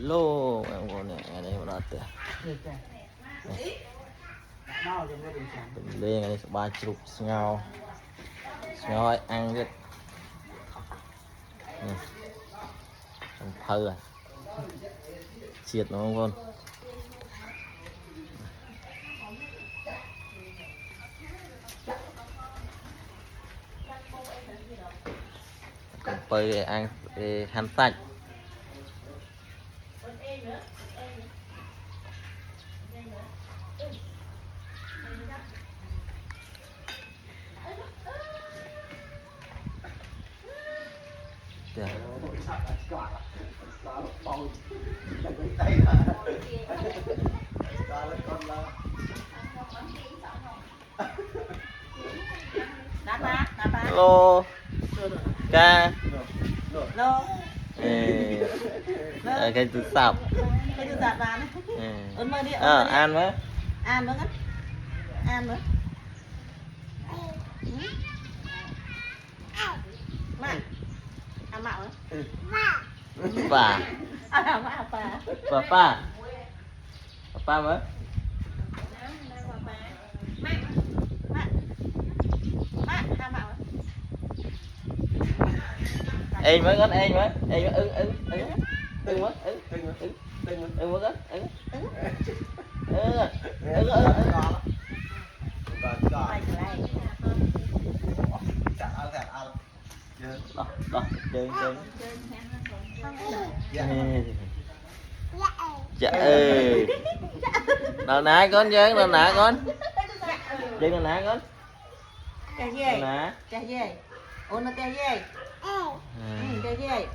Lô em còn này đây mà đặt lên này ba chục ngao ấy ăn rất thơ à triệt nó không con còn phơi ăn hành sạch lô ca lô cái từ sạp cái từ sạp vào ấn mơ đi ăn với ăn nữa ăn nữa mạ ăn mạo nữa bà bà với em mới con em mới ưng mới đó dạ ơi nào nã con chứ nào nã con chứ nào nã con cái gì cái gì ôn nó cái gì cái gì